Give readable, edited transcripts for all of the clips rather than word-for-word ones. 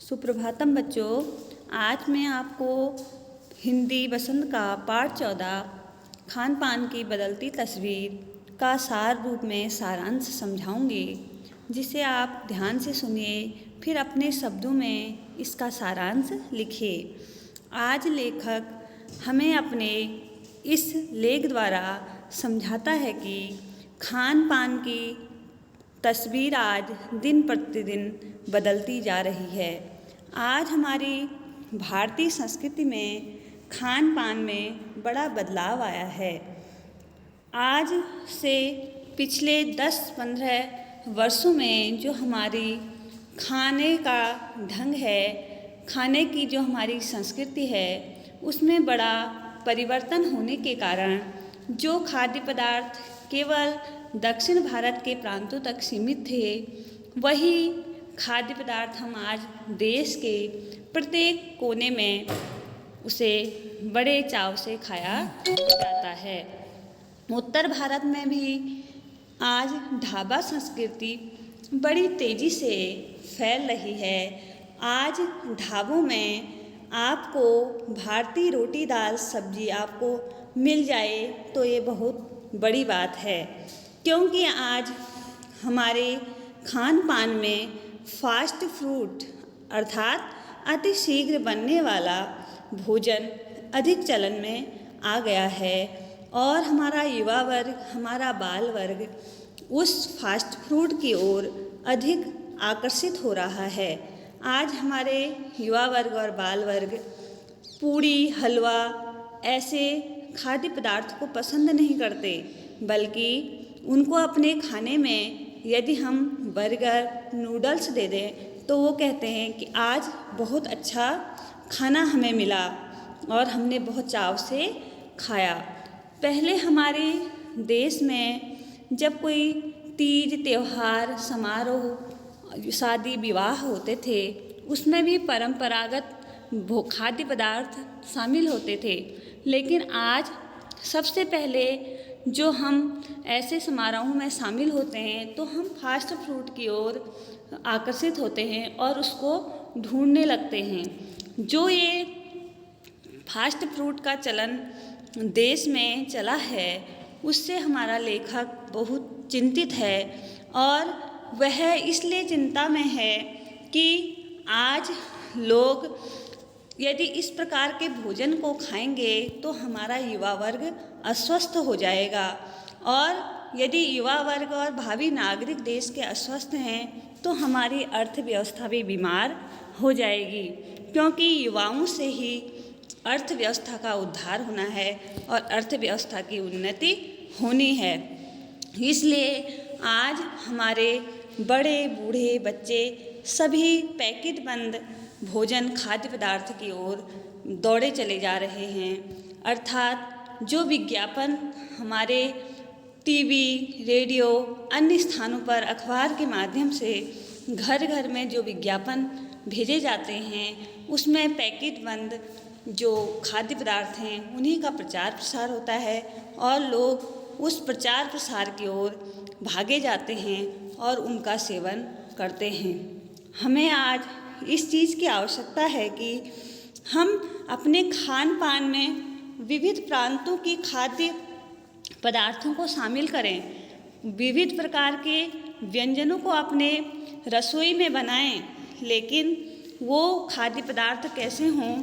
सुप्रभातम बच्चों। आज मैं आपको हिंदी वसंत का पाठ 14 खान पान की बदलती तस्वीर का सार रूप में सारांश समझाऊंगी, जिसे आप ध्यान से सुनिए, फिर अपने शब्दों में इसका सारांश लिखिए। आज लेखक हमें अपने इस लेख द्वारा समझाता है कि खान पान की तस्वीर आज दिन प्रतिदिन बदलती जा रही है। आज हमारी भारतीय संस्कृति में खान पान में बड़ा बदलाव आया है। आज से पिछले 10-15 वर्षों में जो हमारी खाने का ढंग है, खाने की जो हमारी संस्कृति है, उसमें बड़ा परिवर्तन होने के कारण जो खाद्य पदार्थ केवल दक्षिण भारत के प्रांतों तक सीमित थे, वही खाद्य पदार्थ हम आज देश के प्रत्येक कोने में उसे बड़े चाव से खाया जाता है। उत्तर भारत में भी आज ढाबा संस्कृति बड़ी तेज़ी से फैल रही है। आज ढाबों में आपको भारतीय रोटी दाल सब्जी आपको मिल जाए तो ये बहुत बड़ी बात है, क्योंकि आज हमारे खान पान में फास्ट फूड अर्थात अति शीघ्र बनने वाला भोजन अधिक चलन में आ गया है और हमारा युवा वर्ग, हमारा बाल वर्ग उस फास्ट फूड की ओर अधिक आकर्षित हो रहा है। आज हमारे युवा वर्ग और बाल वर्ग पूड़ी, हलवा ऐसे खाद्य पदार्थ को पसंद नहीं करते, बल्कि उनको अपने खाने में यदि हम बर्गर, नूडल्स दे दें तो वो कहते हैं कि आज बहुत अच्छा खाना हमें मिला और हमने बहुत चाव से खाया। पहले हमारे देश में जब कोई तीज, त्योहार, समारोह, शादी, विवाह होते थे, उसमें भी परंपरागत खाद्य पदार्थ शामिल होते थे। लेकिन आज सबसे पहले जो हम ऐसे समारोहों में शामिल होते हैं तो हम फास्ट फूड की ओर आकर्षित होते हैं और उसको ढूंढने लगते हैं। जो ये फास्ट फूड का चलन देश में चला है, उससे हमारा लेखक बहुत चिंतित है और वह इसलिए चिंता में है कि आज लोग यदि इस प्रकार के भोजन को खाएंगे तो हमारा युवा वर्ग अस्वस्थ हो जाएगा और यदि युवा वर्ग और भावी नागरिक देश के अस्वस्थ हैं तो हमारी अर्थव्यवस्था भी बीमार हो जाएगी, क्योंकि युवाओं से ही अर्थव्यवस्था का उद्धार होना है और अर्थव्यवस्था की उन्नति होनी है। इसलिए आज हमारे बड़े बूढ़े बच्चे सभी पैकेट बंद भोजन खाद्य पदार्थ की ओर दौड़े चले जा रहे हैं। अर्थात जो विज्ञापन हमारे टीवी, रेडियो, अन्य स्थानों पर अखबार के माध्यम से घर घर में जो विज्ञापन भेजे जाते हैं, उसमें पैकेट बंद जो खाद्य पदार्थ हैं उन्हीं का प्रचार प्रसार होता है और लोग उस प्रचार प्रसार की ओर भागे जाते हैं और उनका सेवन करते हैं। हमें आज इस चीज़ की आवश्यकता है कि हम अपने खान पान में विविध प्रांतों की खाद्य पदार्थों को शामिल करें, विविध प्रकार के व्यंजनों को अपने रसोई में बनाएं, लेकिन वो खाद्य पदार्थ कैसे हों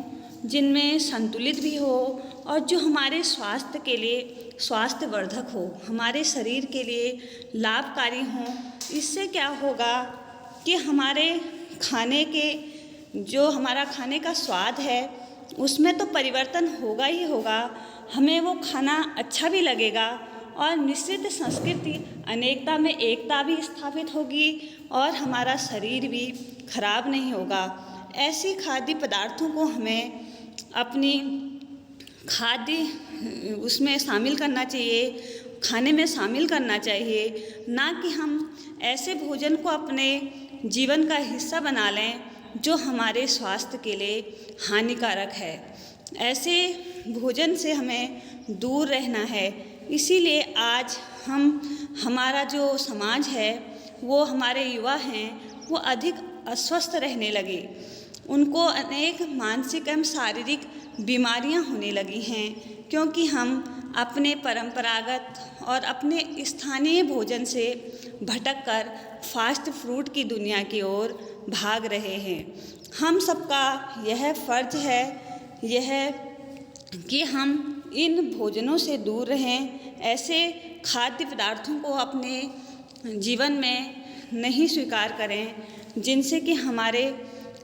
जिनमें संतुलित भी हो और जो हमारे स्वास्थ्य के लिए स्वास्थ्यवर्धक हो, हमारे शरीर के लिए लाभकारी हों। इससे क्या होगा कि हमारे खाने के जो हमारा खाने का स्वाद है उसमें तो परिवर्तन होगा ही होगा, हमें वो खाना अच्छा भी लगेगा और मिश्रित संस्कृति अनेकता में एकता भी स्थापित होगी और हमारा शरीर भी खराब नहीं होगा। ऐसी खाद्य पदार्थों को हमें अपनी खाद्य उसमें शामिल करना चाहिए, खाने में शामिल करना चाहिए, ना कि हम ऐसे भोजन को अपने जीवन का हिस्सा बना लें जो हमारे स्वास्थ्य के लिए हानिकारक है। ऐसे भोजन से हमें दूर रहना है। इसीलिए आज हमारा जो समाज है, वो हमारे युवा हैं वो अधिक अस्वस्थ रहने लगे। उनको अनेक मानसिक एवं शारीरिक बीमारियां होने लगी हैं, क्योंकि हम अपने परंपरागत और अपने स्थानीय भोजन से भटककर फास्ट फूड की दुनिया की ओर भाग रहे हैं। हम सबका यह फर्ज है कि हम इन भोजनों से दूर रहें, ऐसे खाद्य पदार्थों को अपने जीवन में नहीं स्वीकार करें जिनसे कि हमारे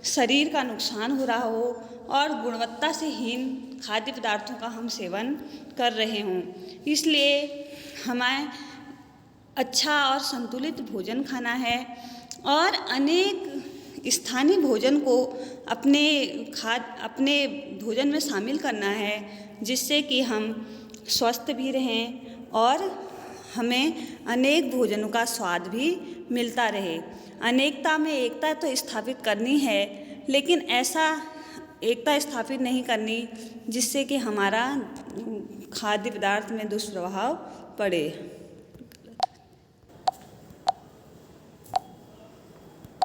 शरीर का नुकसान हो रहा हो और गुणवत्ता से हीन खाद्य पदार्थों का हम सेवन कर रहे हों। इसलिए हमें अच्छा और संतुलित भोजन खाना है और अनेक स्थानीय भोजन को अपने भोजन में शामिल करना है, जिससे कि हम स्वस्थ भी रहें और हमें अनेक भोजनों का स्वाद भी मिलता रहे। अनेकता में एकता तो स्थापित करनी है, लेकिन ऐसा एकता स्थापित नहीं करनी जिससे कि हमारा खाद्य पदार्थ में दुष्प्रभाव पड़े।